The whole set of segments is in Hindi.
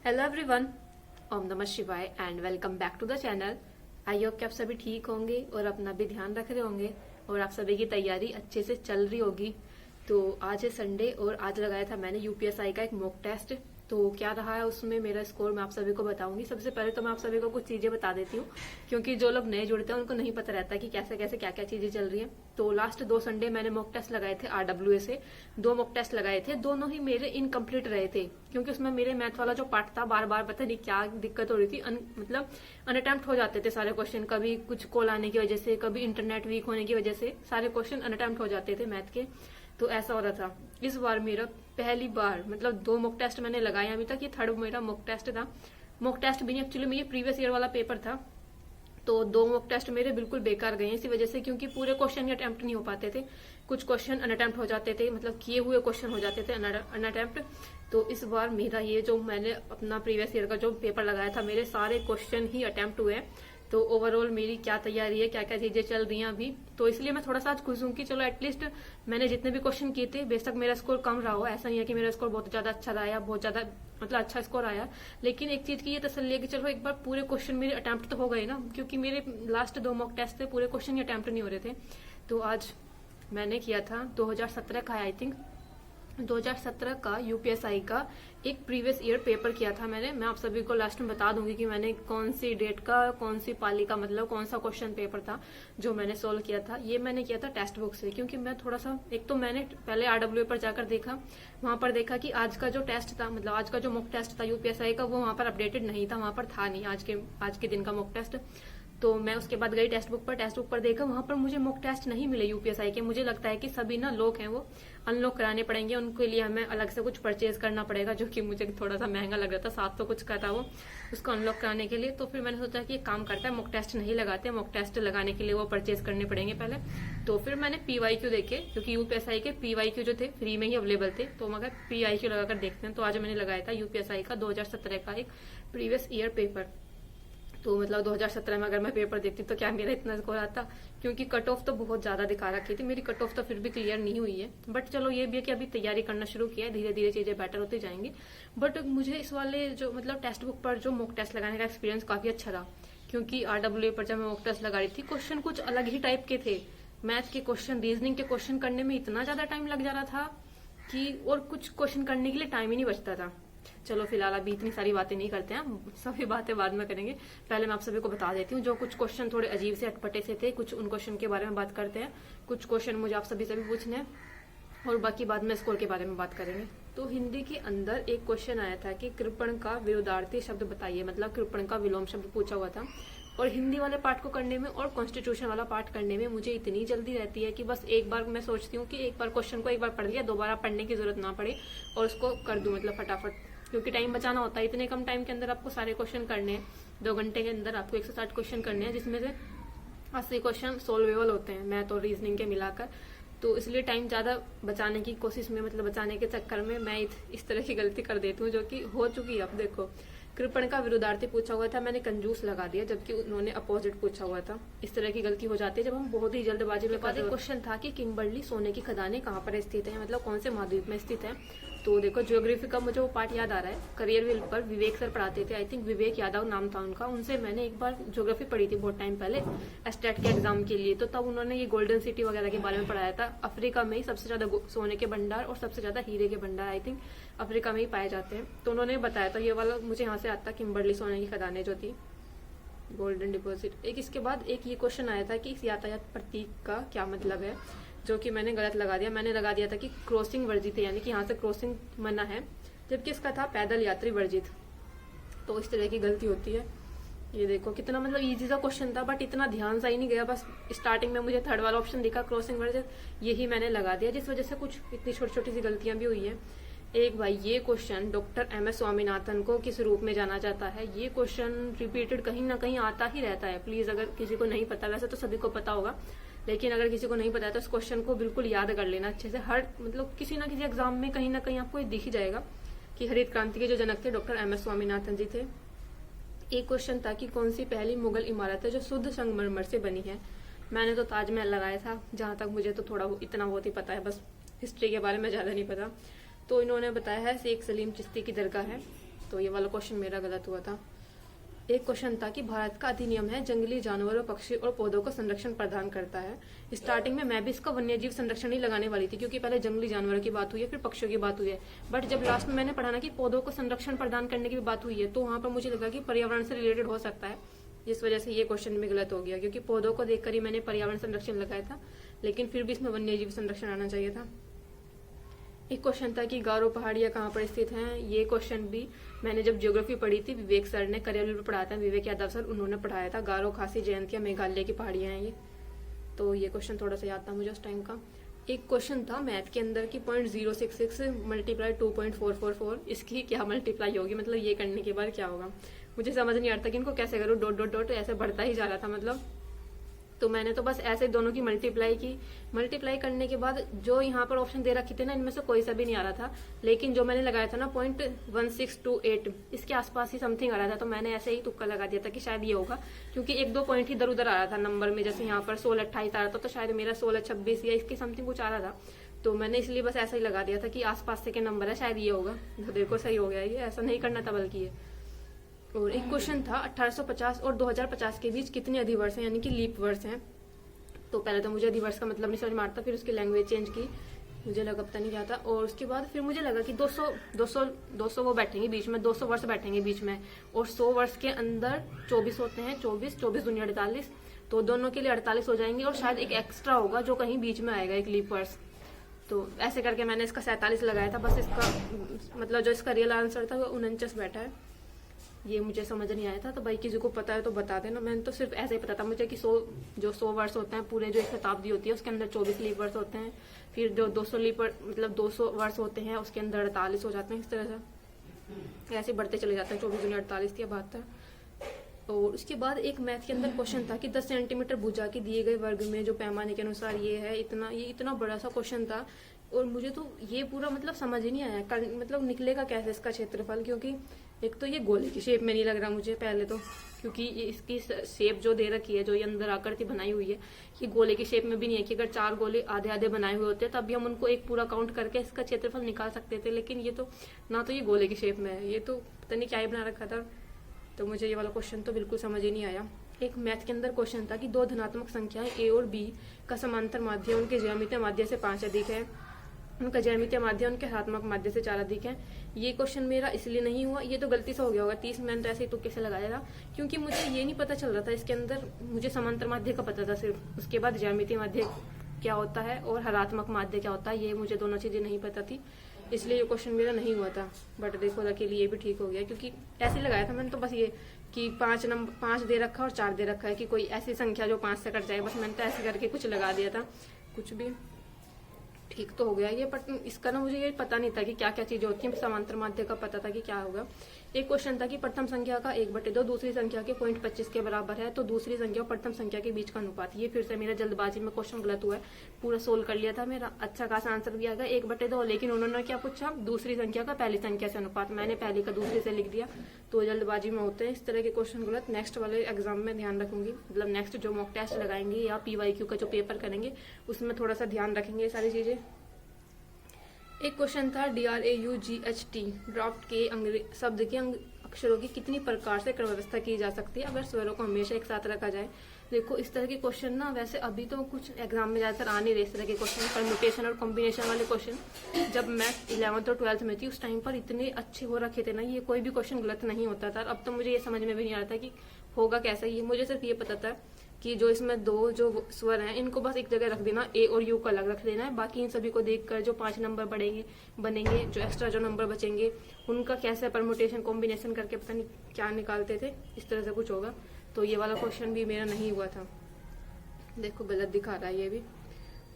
हेलो एवरीवन, ओम नमः शिवाय and welcome back to the channel. I hope कि आप सभी ठीक होंगे और अपना भी ध्यान रख रहे होंगे और आप सभी की तैयारी अच्छे से चल रही होगी। तो आज है संडे और आज लगाया था मैंने यूपीएसआई का एक मॉक टेस्ट। तो क्या रहा है उसमें मेरा स्कोर मैं आप सभी को बताऊंगी। सबसे पहले तो मैं आप सभी को कुछ चीजें बता देती हूँ, क्योंकि जो लोग नए जुड़ते हैं उनको नहीं पता रहता कि कैसे कैसे क्या क्या चीजें चल रही है। तो लास्ट 2 संडे मैंने मॉक टेस्ट लगाए थे RWA से। 2 मॉक टेस्ट लगाए थे, दोनों ही मेरे इनकम्प्लीट रहे थे, क्योंकि उसमें मेरे मैथ वाला जो पार्ट था बार बार पता नहीं क्या दिक्कत हो रही थी। मतलब अनअटेम्प्ट हो जाते थे सारे क्वेश्चन, कभी कुछ कॉल आने की वजह से, कभी इंटरनेट वीक होने की वजह से सारे क्वेश्चन अनअटेम्प्ट हो जाते थे मैथ के। तो ऐसा हो रहा था। इस बार मेरा पहली बार मतलब 2 मॉक टेस्ट मैंने लगाए अभी तक, ये 3rd मेरा मॉक टेस्ट था। मॉक टेस्ट भी नहीं, एक्चुअली में ये प्रीवियस ईयर वाला पेपर था। तो 2 मॉक टेस्ट मेरे बिल्कुल बेकार गए इसी वजह से, क्योंकि पूरे क्वेश्चन अटेम्प्ट नहीं हो पाते थे, कुछ क्वेश्चन अनअटेम्प्ट हो जाते थे, मतलब किए हुए क्वेश्चन हो जाते थे अनअटेम्प्ट। तो इस बार मेरा ये जो मैंने अपना प्रीवियस ईयर का जो पेपर लगाया था, मेरे सारे क्वेश्चन ही अटेम्प्ट हुए। तो ओवरऑल मेरी क्या तैयारी है, क्या क्या चीजें चल रही हैं अभी, तो इसलिए मैं थोड़ा सा आज खुश हूं कि चलो एटलीस्ट मैंने जितने भी क्वेश्चन किए थे, बेशक मेरा स्कोर कम रहा हो, ऐसा नहीं है कि मेरा स्कोर बहुत ज्यादा अच्छा रहा, बहुत ज्यादा मतलब अच्छा स्कोर आया, लेकिन एक चीज की ये तसल्ली है कि चलो एक बार पूरे क्वेश्चन मेरे अटेम्प्ट तो हो गए ना, क्योंकि मेरे लास्ट 2 मॉक टेस्ट थे, पूरे क्वेश्चन ही अटेम्प्ट नहीं हो रहे थे। तो आज मैंने किया था 2017 का, आई थिंक 2017 का यूपीएसआई का एक प्रीवियस ईयर पेपर किया था मैंने। मैं आप सभी को लास्ट में बता दूंगी कि मैंने कौन सी डेट का, कौन सी पाली का, मतलब कौन सा क्वेश्चन पेपर था जो मैंने सोल्व किया था। ये मैंने किया था टेक्स्ट बुक से, क्योंकि मैं थोड़ा सा, एक तो मैंने पहले RWA पर जाकर देखा, वहां पर देखा कि आज का जो टेस्ट था, मतलब आज का जो मॉक टेस्ट था यूपीएसआई का, वो वहां पर अपडेटेड नहीं था, वहां पर था नहीं आज के दिन का मॉक टेस्ट। तो मैं उसके बाद गई टेक्स्ट बुक पर देखा, वहां पर मुझे मॉक टेस्ट नहीं मिले यूपीएसआई के। मुझे लगता है कि सभी ना लोग हैं वो अनलॉक कराने पड़ेंगे, उनके लिए हमें अलग से कुछ परचेज करना पड़ेगा, जो कि मुझे थोड़ा सा महंगा लग रहा था, 700 कुछ का था वो, उसको अनलॉक कराने के लिए। तो फिर मैंने सोचा कि एक काम करता है, मॉक टेस्ट नहीं लगाते, मॉक टेस्ट लगाने के लिए वो परचेज करने पड़ेंगे पहले। तो फिर मैंने PYQ देखे, क्योंकि यूपीएसआई के PYQ जो थे फ्री में ही अवेलेबल थे, तो मगर PYQ लगाकर देखते हैं। तो आज मैंने लगाया था यूपीएसआई का 2017 का एक प्रीवियस ईयर पेपर। तो मतलब 2017 में अगर मैं पेपर देखती तो क्या मेरा इतना स्कोर आता, क्योंकि कट ऑफ तो बहुत ज्यादा दिखा रखी थी मेरी, कट ऑफ तो फिर भी क्लियर नहीं हुई है। बट चलो ये भी है कि अभी तैयारी करना शुरू किया है, धीरे धीरे चीजें बेटर होती जाएंगी। बट मुझे इस वाले जो मतलब टेक्स्ट बुक पर जो मॉक टेस्ट लगाने का एक्सपीरियंस काफी अच्छा था, क्योंकि RWA पर जब मैं मॉक टेस्ट लगा रही थी, क्वेश्चन कुछ अलग ही टाइप के थे। मैथ के क्वेश्चन, रीजनिंग के क्वेश्चन करने में इतना ज्यादा टाइम लग जा रहा था कि और कुछ क्वेश्चन करने के लिए टाइम ही नहीं बचता था। चलो फिलहाल अभी इतनी सारी बातें नहीं करते हैं, सभी बातें बाद में करेंगे। पहले मैं आप सभी को बता देती हूँ, जो कुछ क्वेश्चन थोड़े अजीब से अटपटे से थे, कुछ उन क्वेश्चन के बारे में बात करते हैं। कुछ क्वेश्चन मुझे आप सभी से भी पूछने हैं और बाकी बाद में स्कोर के बारे में बात करेंगे। तो हिंदी के अंदर एक क्वेश्चन आया था कि कृपण का विरोधार्थी शब्द बताइए, मतलब कृपण का विलोम शब्द पूछा हुआ था। और हिंदी वाले पार्ट को करने में और कॉन्स्टिट्यूशन वाला पार्ट करने में मुझे इतनी जल्दी रहती है कि बस एक बार मैं सोचती हूँ कि एक बार क्वेश्चन को एक बार पढ़ लिया, दोबारा पढ़ने की जरूरत ना पड़े और उसको कर दूं, मतलब फटाफट, क्योंकि टाइम बचाना होता है। इतने कम टाइम के अंदर आपको सारे क्वेश्चन करने हैं, 2 घंटे के अंदर आपको 160 क्वेश्चन करने हैं, जिसमें से 80 क्वेश्चन सोल्वेबल होते हैं मैथ और रीजनिंग के मिलाकर। तो इसलिए टाइम ज्यादा बचाने की कोशिश में, मतलब बचाने के चक्कर में मैं इस तरह की गलती कर देती हूँ, जो कि हो चुकी है। अब देखो, कृपण का विरोधार्थी पूछा हुआ था, मैंने कंजूस लगा दिया, जबकि उन्होंने अपोजिट पूछा हुआ था। इस तरह की गलती हो जाती है जब हम बहुत ही जल्दबाजी में। क्वेश्चन था कि किम्बर्ली सोने की खदानें कहाँ पर स्थित है, मतलब कौन से महाद्वीप में स्थित है। तो देखो, ज्योग्राफी का मुझे वो पार्ट याद आ रहा है, करियर व्हील पर विवेक सर पढ़ाते थे, आई थिंक विवेक यादव नाम था उनका। उनसे मैंने एक बार ज्योग्राफी पढ़ी थी बहुत टाइम पहले स्टेट के एग्जाम के लिए। तो तब उन्होंने ये गोल्डन सिटी वगैरह के बारे में पढ़ाया था। अफ्रीका में ही सबसे ज्यादा सोने के भंडार और सबसे ज्यादा हीरे के भंडार आई थिंक अफ्रीका में ही पाए जाते हैं। तो उन्होंने बताया था, ये वाला मुझे यहाँ से आता, किम्बर्ली सोने की खदानें जो थी, गोल्डन डिपॉजिट। एक इसके बाद एक ये क्वेश्चन आया था कि इस यातायात प्रतीक का क्या मतलब है, जो कि मैंने गलत लगा दिया। मैंने लगा दिया था कि क्रॉसिंग वर्जित है, यानी कि यहाँ से क्रॉसिंग मना है, जबकि इसका था पैदल यात्री वर्जित। तो इस तरह की गलती होती है। ये देखो कितना मतलब इजी सा क्वेश्चन था, बट इतना ध्यान सा ही नहीं गया, बस स्टार्टिंग में मुझे 3rd वाला ऑप्शन दिखा क्रॉसिंग वर्जित, यही मैंने लगा दिया, जिस वजह से कुछ इतनी छोटी छोटी सी गलतियां भी हुई है। एक भाई, ये क्वेश्चन डॉक्टर MS स्वामीनाथन को किस रूप में जाना जाता है, ये क्वेश्चन रिपीटेड कहीं ना कहीं आता ही रहता है। प्लीज अगर किसी को नहीं पता, वैसे तो सभी को पता होगा, लेकिन अगर किसी को नहीं पता है तो इस क्वेश्चन को बिल्कुल याद कर लेना अच्छे से। हर मतलब किसी ना किसी एग्जाम में कहीं ना कहीं आपको ये दिख ही जाएगा कि हरित क्रांति के जो जनक थे डॉक्टर MS स्वामीनाथन जी थे। एक क्वेश्चन था कि कौन सी पहली मुगल इमारत है जो शुद्ध संगमरमर से बनी है। मैंने तो ताजमहल लगाया था, जहां तक मुझे तो थोड़ा इतना बहुत ही पता है, बस हिस्ट्री के बारे में ज्यादा नहीं पता। तो इन्होंने बताया है शेख सलीम चिश्ती की दरगाह है। तो ये वाला क्वेश्चन मेरा गलत हुआ था। एक क्वेश्चन था कि भारत का अधिनियम है जंगली जानवरों, पक्षी और पौधों को संरक्षण प्रदान करता है। स्टार्टिंग में मैं भी इसका वन्यजीव संरक्षण ही लगाने वाली थी, क्योंकि पहले जंगली जानवरों की बात हुई है, फिर पक्षियों की बात हुई है। बट जब लास्ट में मैंने पढ़ा ना कि पौधों को संरक्षण प्रदान करने की भी बात हुई है, तो वहां पर मुझे लगा कि पर्यावरण से रिलेटेड हो सकता है, जिस वजह से ये क्वेश्चन में गलत हो गया, क्योंकि पौधों को देखकर ही मैंने पर्यावरण संरक्षण लगाया था, लेकिन फिर भी इसमें वन्यजीव संरक्षण आना चाहिए था। एक क्वेश्चन था कि गारो पहाड़ियां कहाँ पर स्थित हैं। ये क्वेश्चन भी मैंने जब ज्योग्राफी पढ़ी थी, विवेक सर ने करेल में पढ़ाया था, विवेक यादव सर, उन्होंने पढ़ाया था। गारो, खासी, जयंतिया, मेघालय की पहाड़ियां हैं ये। तो ये क्वेश्चन थोड़ा सा याद था मुझे उस टाइम का। एक क्वेश्चन था मैथ के अंदर की 0.066 मल्टीप्लाई 2.444, इसकी क्या मल्टीप्लाई होगी, मतलब ये करने के बाद क्या होगा। मुझे समझ नहीं आता कि इनको कैसे करूँ, डॉट डॉट डॉट ऐसे बढ़ता ही जा रहा था मतलब। तो मैंने तो बस ऐसे दोनों की मल्टीप्लाई की। मल्टीप्लाई करने के बाद जो यहाँ पर ऑप्शन दे रखे थे ना, इनमें से कोई सा भी नहीं आ रहा था, लेकिन जो मैंने लगाया था ना 0.1628, इसके आसपास ही समथिंग आ रहा था, तो मैंने ऐसे ही तुक्का लगा दिया था कि शायद ये होगा, क्योंकि एक दो पॉइंट इधर उधर आ रहा था नंबर में, जैसे यहाँ पर 1628 आ रहा था, तो शायद मेरा 1626 या इसके समथिंग कुछ आ रहा था। तो मैंने इसलिए बस ऐसा ही लगा दिया था कि आसपास से के नंबर है, शायद ये होगा। तो देखो सही हो गया ये, ऐसा नहीं करना था बल्कि ये। और एक क्वेश्चन था 1850 और 2050 के बीच कितने अधिवर्ष हैं, यानी कि लीप वर्ष हैं। तो पहले तो मुझे अधिवर्ष का मतलब नहीं समझ में आता, फिर उसकी लैंग्वेज चेंज की, मुझे लगा पता नहीं क्या था। और उसके बाद फिर मुझे लगा कि 200 वो बैठेंगे बीच में, 200 वर्ष बैठेंगे बीच में, और 100 वर्ष के अंदर 24 होते हैं, 24 दूनी 48, तो दोनों के लिए 48 हो जाएंगे, और शायद एक एक्स्ट्रा होगा जो कहीं बीच में आएगा, एक लीप वर्ष। तो ऐसे करके मैंने इसका 47 लगाया था। बस इसका मतलब जो इसका रियल आंसर था वो 49 बैठा है। ये मुझे समझ नहीं आया था, तो भाई किसी को पता है तो बता देना। मैंने तो सिर्फ ऐसे ही पता था मुझे कि 100 वर्ष होते हैं, पूरे जो एक शताब्दी होती है उसके अंदर 24 लीप वर्ष होते हैं, फिर जो 200 लीप मतलब 200 वर्ष होते हैं उसके अंदर 48 हो जाते हैं। इस तरह से ऐसे बढ़ते चले जाते हैं, 24 दूनी 48 या 72। और उसके बाद एक मैथ के अंदर क्वेश्चन था कि 10 सेंटीमीटर भुजा के दिए गए वर्ग में जो पैमाने के अनुसार ये है इतना, ये इतना बड़ा सा क्वेश्चन था, और मुझे तो ये पूरा मतलब समझ ही नहीं आया मतलब निकलेगा कैसे इसका क्षेत्रफल, क्योंकि एक तो ये गोले की शेप में नहीं लग रहा मुझे पहले तो, क्योंकि ये इसकी शेप जो दे रखी है, जो ये अंदर आकृति बनाई हुई है, ये गोले की शेप में भी नहीं है। कि अगर 4 गोले आधे आधे बनाए हुए होते तब भी हम उनको एक पूरा काउंट करके इसका क्षेत्रफल निकाल सकते थे, लेकिन ये तो ना तो ये गोले की शेप में है, ये तो पता नहीं क्या ही बना रखा था। तो मुझे ये वाला क्वेश्चन तो बिल्कुल समझ ही नहीं आया। एक मैथ के अंदर क्वेश्चन था कि 2 धनात्मक संख्याएं ए और बी का समांतर माध्य उनके ज्यामितीय माध्य से 5 अधिक है, उनका ज्यामितीय माध्य उनके हरात्मक माध्य से 4 अधिक है। ये क्वेश्चन मेरा इसलिए नहीं हुआ, ये तो गलती से हो गया होगा 30, मैंने तो ऐसे ही तुक्के से लगाया था, क्योंकि मुझे ये नहीं पता चल रहा था इसके अंदर। मुझे समांतर माध्य का पता था सिर्फ, उसके बाद ज्यामितीय माध्य क्या होता है और हरात्मक माध्य क्या होता है, ये मुझे दोनों चीजें नहीं पता थी, इसलिए ये क्वेश्चन मेरा नहीं हुआ था। बट देखो लकीली ये भी ठीक हो गया, क्योंकि ऐसे लगाया था मैंने तो बस ये कि 5 दे रखा और 4 दे रखा है, कि कोई ऐसी संख्या जो 5 से कट जाए, बस मैंने तो ऐसे करके कुछ लगा दिया था। कुछ भी ठीक तो हो गया ये, बट इसका ना मुझे ये पता नहीं था कि क्या क्या चीजें होती हैं। समांतर माध्य का पता था कि क्या होगा। एक क्वेश्चन था कि प्रथम संख्या का 1/2 दूसरी संख्या के 0.25 के बराबर है, तो दूसरी संख्या और प्रथम संख्या के बीच का अनुपात। ये फिर से मेरा जल्दबाजी में क्वेश्चन गलत हुआ है, पूरा सोल्व कर लिया था, मेरा अच्छा खासा आंसर भी आ गया 1/2, लेकिन उन्होंने क्या पूछा, दूसरी संख्या का पहली संख्या से अनुपात, मैंने पहली का दूसरी से लिख दिया, तो जल्दबाजी में होते हैं इस तरह के क्वेश्चन गलत। नेक्स्ट वाले एग्जाम में ध्यान रखूंगी, मतलब नेक्स्ट जो मॉक टेस्ट लगाएंगे या PYQ का जो पेपर करेंगे उसमें थोड़ा सा ध्यान रखेंगे ये सारी चीजें। एक क्वेश्चन था DRAUGHT ड्राफ्ट के शब्द के अक्षरों की कितनी प्रकार से क्रम व्यवस्था की जा सकती है अगर स्वरों को हमेशा एक साथ रखा जाए। देखो इस तरह के क्वेश्चन ना वैसे अभी तो कुछ एग्जाम में ज्यादातर आ नहीं रहे इस तरह के क्वेश्चन, परम्यूटेशन और कॉम्बिनेशन वाले क्वेश्चन। जब मैं 11th और 12th में थी उस टाइम पर इतने अच्छे हो रखे थे ना, ये कोई भी क्वेश्चन गलत नहीं होता था। अब तो मुझे ये समझ में भी नहीं आ रहा था कि होगा कैसा। ये मुझे सिर्फ ये पता था कि जो इसमें 2 जो स्वर हैं इनको बस एक जगह रख देना, A और U को अलग रख देना है, बाकी इन सभी को देखकर जो 5 नंबर बनेंगे, जो एक्स्ट्रा जो नंबर बचेंगे उनका कैसे परम्यूटेशन कॉम्बिनेशन करके पता नहीं क्या निकालते थे, इस तरह से कुछ होगा। तो ये वाला क्वेश्चन भी मेरा नहीं हुआ था, देखो गलत दिखा रहा है ये भी।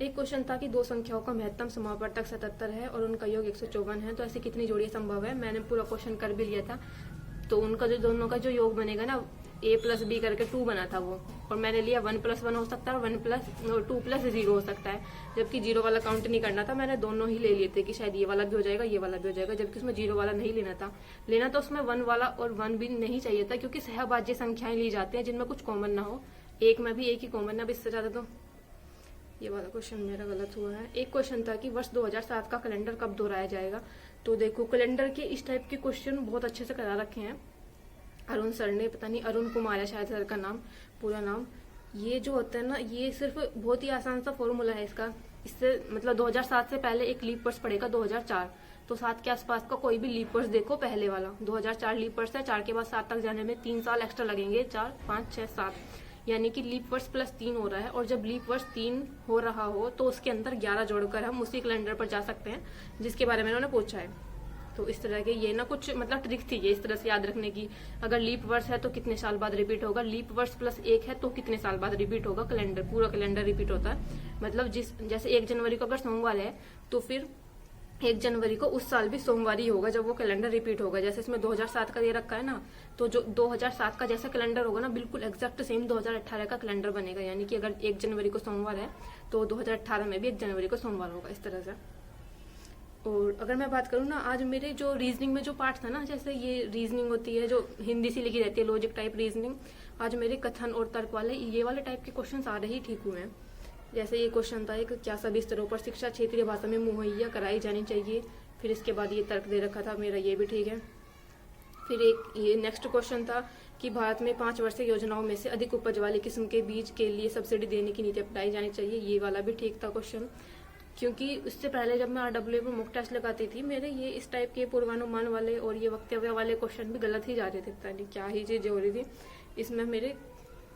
एक क्वेश्चन था कि 2 संख्याओं का महत्तम समापवर्तक 77 है और उनका योग 154 है, तो ऐसी कितनी जोड़ियां संभव है। मैंने पूरा क्वेश्चन कर भी लिया था, तो उनका जो दोनों का जो योग बनेगा ना A + B करके 2 बना था वो, और मैंने लिया 1 + 1 हो सकता है और 2 + 0 हो सकता है, जबकि 0 वाला काउंट नहीं करना था। मैंने दोनों ही ले लिए थे कि शायद ये वाला भी हो जाएगा ये वाला भी हो जाएगा, जबकि उसमें 0 वाला नहीं लेना था। लेना तो उसमें 1 वाला और 1 भी नहीं चाहिए था, क्योंकि सहभाज्य संख्याएं ली जाती हैं जिनमें कुछ कॉमन ना हो, एक में भी एक ही कॉमन ना, अब इससे ज्यादा तो ये वाला क्वेश्चन मेरा गलत हुआ है। एक क्वेश्चन था कि वर्ष 2007 का कैलेंडर कब दोहराया जाएगा। तो देखो कैलेंडर के इस टाइप के क्वेश्चन बहुत अच्छे से करा रखे हैं अरुण सर ने, पता नहीं अरुण कुमार है शायद सर का नाम, पूरा नाम। ये जो होता है ना, ये सिर्फ बहुत ही आसान सा फॉर्मूला है इसका। इससे मतलब 2007 से पहले एक लीप वर्ष पड़ेगा 2004, तो 7 के आसपास का कोई भी लीप वर्ष देखो, पहले वाला 2004 लीप वर्ष है, 4 के बाद 7 तक जाने में 3 साल एक्स्ट्रा लगेंगे, 4 5 6 7, यानी कि लीप वर्ष प्लस 3 हो रहा है। और जब लीप वर्ष 3 हो रहा हो तो उसके अंदर 11 जोड़कर हम उसी कैलेंडर पर जा सकते हैं जिसके बारे में उन्होंने पूछा है। तो इस तरह के ये ना कुछ मतलब ट्रिक थी ये इस तरह से याद रखने की। अगर लीप वर्ष है तो कितने साल बाद रिपीट होगा, लीप वर्ष प्लस 1 है तो कितने साल बाद रिपीट होगा, कैलेंडर पूरा कैलेंडर रिपीट होता है। मतलब जैसे 1 जनवरी को अगर सोमवार है तो फिर 1 जनवरी को उस साल भी सोमवार ही होगा जब वो कैलेंडर रिपीट होगा। जैसे इसमें 2007 का दे रखा है ना, तो जो 2007 का जैसा कैलेंडर होगा ना, बिल्कुल एग्जैक्ट सेम 2018 का कैलेंडर बनेगा। यानी कि अगर 1 जनवरी को सोमवार है तो 2018 में भी 1 जनवरी को सोमवार होगा, इस तरह से। और अगर मैं बात करूँ ना, आज मेरे जो रीजनिंग में जो पार्ट था ना, जैसे ये रीजनिंग होती है जो हिंदी से लिखी रहती है, लॉजिक टाइप रीजनिंग, आज मेरे कथन और तर्क वाले ये वाले टाइप के क्वेश्चन आ रहे ही ठीक हुए हैं। जैसे ये क्वेश्चन था एक, क्या सभी स्तरों पर शिक्षा क्षेत्रीय भाषा में मुहैया कराई जानी चाहिए। फिर इसके बाद ये तर्क दे रखा था मेरा, ये भी ठीक है। फिर एक ये नेक्स्ट क्वेश्चन था कि भारत में 5 वर्षीय योजनाओं में से अधिक उपज वाली किस्म के बीज के लिए सब्सिडी देने की नीति अपनाई जानी चाहिए, ये वाला भी ठीक था क्वेश्चन। क्योंकि उससे पहले जब मैं RWA पर मॉक टेस्ट लगाती थी, मेरे ये इस टाइप के पूर्वानुमान वाले और ये वक्तव्य वाले क्वेश्चन भी गलत ही जा रहे थे, पता नहीं क्या ही चीजें हो रही थी इसमें। मेरे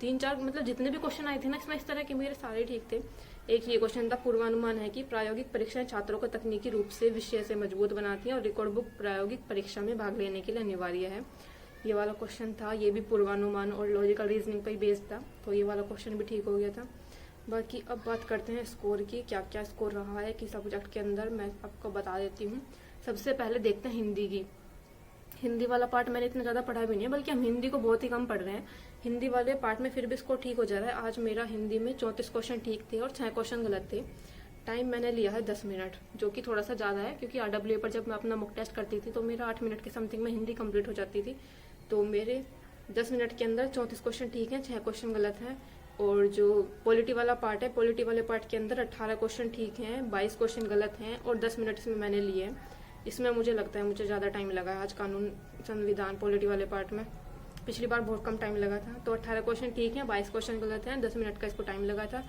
3-4 मतलब जितने भी क्वेश्चन आए थे ना इसमें, इस तरह के मेरे सारे ठीक थे। एक ये क्वेश्चन था, पूर्वानुमान है कि प्रायोगिक परीक्षाएं छात्रों को तकनीकी रूप से विषय से मजबूत बनाती हैं और रिकॉर्ड बुक प्रायोगिक परीक्षा में भाग लेने के लिए अनिवार्य है, ये वाला क्वेश्चन था। ये भी पूर्वानुमान और लॉजिकल रीजनिंग पर ही बेस्ड था, तो ये वाला क्वेश्चन भी ठीक हो गया था। बाकी अब बात करते हैं स्कोर की, क्या क्या स्कोर रहा है कि सब्जेक्ट के अंदर, मैं आपको बता देती हूँ। सबसे पहले देखते हैं हिंदी की। हिंदी वाला पार्ट मैंने इतना ज्यादा पढ़ा भी नहीं है, बल्कि हम हिंदी को बहुत ही कम पढ़ रहे हैं। हिंदी वाले पार्ट में फिर भी स्कोर ठीक हो जा रहा है। आज मेरा हिंदी में 34 क्वेश्चन ठीक थे और 6 क्वेश्चन गलत थे। टाइम मैंने लिया है 10 मिनट, जो कि थोड़ा सा ज्यादा है, क्योंकि RWA पर जब मैं अपना मॉक टेस्ट करती थी तो मेरा 8 मिनट के समथिंग में हिंदी कंप्लीट हो जाती थी। तो मेरे 10 मिनट के अंदर 34 क्वेश्चन ठीक है, 6 क्वेश्चन गलत है। और जो पॉलिटी वाला पार्ट है, पॉलिटी वाले पार्ट के अंदर 18 क्वेश्चन ठीक हैं, 22 क्वेश्चन गलत हैं और 10 मिनट इसमें मैंने लिए हैं। इसमें मुझे लगता है मुझे ज़्यादा टाइम लगा है आज कानून संविधान पॉलिटी वाले पार्ट में। पिछली बार बहुत कम टाइम लगा था। तो 18 क्वेश्चन ठीक है, 22 क्वेश्न गलत हैं, 10 मिनट का इसको टाइम लगा था।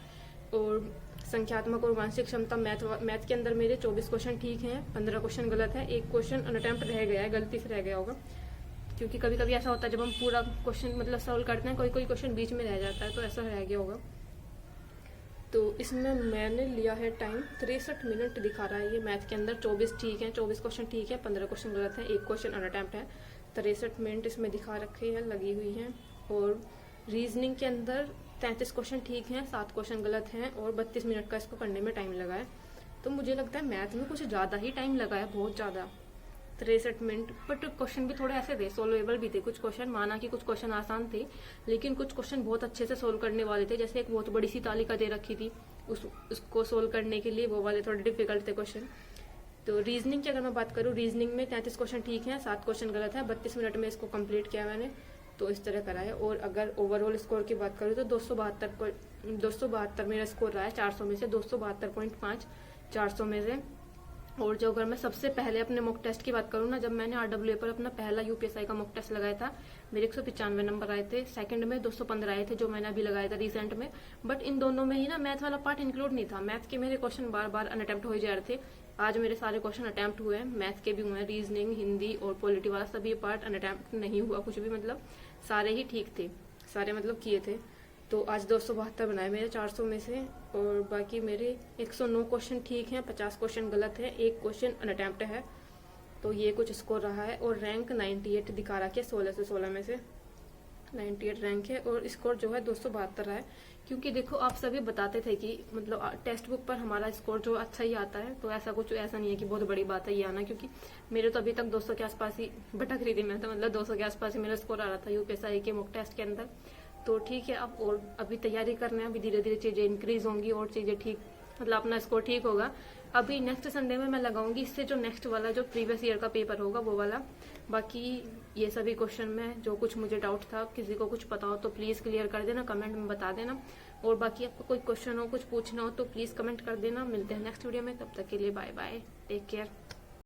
और संख्यात्मक और मानसिक क्षमता मैथ के अंदर मेरे 24 क्वेश्चन ठीक हैं, 15 क्वेश्चन गलत है, 1 क्वेश्चन अनअटेम्प्ट रह गया है, गलती से रह गया होगा। क्योंकि कभी कभी ऐसा होता है जब हम पूरा क्वेश्चन मतलब सॉल्व करते हैं, कोई कोई क्वेश्चन बीच में रह जाता है, तो ऐसा रह गया होगा। तो इसमें मैंने लिया है टाइम 63 मिनट दिखा रहा है ये मैथ के अंदर। 24 ठीक है, 24 क्वेश्चन ठीक है, 15 क्वेश्चन गलत है, 1 क्वेश्चन अनअटेम्प्ट है। 63 मिनट इसमें दिखा रखे हैं, लगी हुई हैं। और रीजनिंग के अंदर 33 क्वेश्चन ठीक हैं, 7 क्वेश्चन गलत हैं और 32 मिनट का इसको करने में टाइम लगा है। तो मुझे लगता है मैथ में कुछ ज़्यादा ही टाइम लगा है, बहुत ज़्यादा, 63 मिनट। बट क्वेश्चन भी थोड़े ऐसे थे, सोल्वेबल भी थे कुछ क्वेश्चन। माना कि कुछ क्वेश्चन आसान थे, लेकिन कुछ क्वेश्चन बहुत अच्छे से सोल्व करने वाले थे। जैसे एक बहुत बड़ी सी तालिका दे रखी थी, उसको सोल्व करने के लिए वो वाले थोड़े डिफिकल्ट थे क्वेश्चन। तो रीजनिंग की अगर मैं बात करूँ, रीजनिंग में 33 क्वेश्चन ठीक है, 7 क्वेश्चन गलत है, 32 मिनट में इसको कंप्लीट किया मैंने। तो इस तरह करा है। और अगर ओवरऑल स्कोर की बात करूँ तो 272 मेरा स्कोर रहा है 400 में से, 272.5 400 में से। और जो अगर मैं सबसे पहले अपने मॉक टेस्ट की बात करूँ ना, जब मैंने RWA पर अपना पहला UPSI का मॉक टेस्ट लगाया था, मेरे 195 नंबर आए थे। सेकंड में 215 आए थे, जो मैंने अभी लगाया था रिसेंट में। बट इन दोनों में ही ना मैथ वाला पार्ट इंक्लूड नहीं था। मैथ के मेरे क्वेश्चन बार बार अनअटेम्प्ट हो जा रहे थे। आज मेरे सारे क्वेश्चन अटेम्प्ट हुए हैं, मैथ के भी हुए हैं, रीजनिंग, हिंदी और पॉलिटी वाला सभी पार्ट अनअटेम्प्ट नहीं हुआ कुछ भी, मतलब सारे ही ठीक थे, सारे मतलब किए थे। तो आज 272 बनाए मेरे 400 में से। और बाकी मेरे 109 क्वेश्चन ठीक हैं, 50 क्वेश्चन गलत है, 1 क्वेश्चन अनअटेम्प्ट है। तो ये कुछ स्कोर रहा है। और रैंक 98 दिखा रहा है, 16 से 16 में से 98 रैंक है। और स्कोर जो है 272 है। क्योंकि देखो आप सभी बताते थे कि मतलब टेक्स्ट बुक पर हमारा स्कोर जो अच्छा ही आता है, तो ऐसा नहीं है कि बहुत बड़ी बात है ये आना। क्योंकि मेरे तो अभी तक 200 के आसपास ही भटक रही थी मैं, तो मतलब 200 के आसपास ही मेरा स्कोर आ रहा था UPSI के मॉक टेस्ट के अंदर। तो ठीक है, अब और अभी तैयारी करना है, अभी धीरे धीरे चीजें इंक्रीज होंगी और चीजें ठीक, मतलब अपना स्कोर ठीक होगा। अभी नेक्स्ट संडे में मैं लगाऊंगी इससे जो नेक्स्ट वाला जो प्रीवियस ईयर का पेपर होगा वो वाला। बाकी ये सभी क्वेश्चन में जो कुछ मुझे डाउट था, किसी को कुछ पता हो तो प्लीज क्लियर कर देना, कमेंट में बता देना। और बाकी आपको कोई क्वेश्चन हो, कुछ पूछना हो तो प्लीज कमेंट कर देना। मिलते हैं नेक्स्ट वीडियो में, तब तक के लिए बाय बाय, टेक केयर।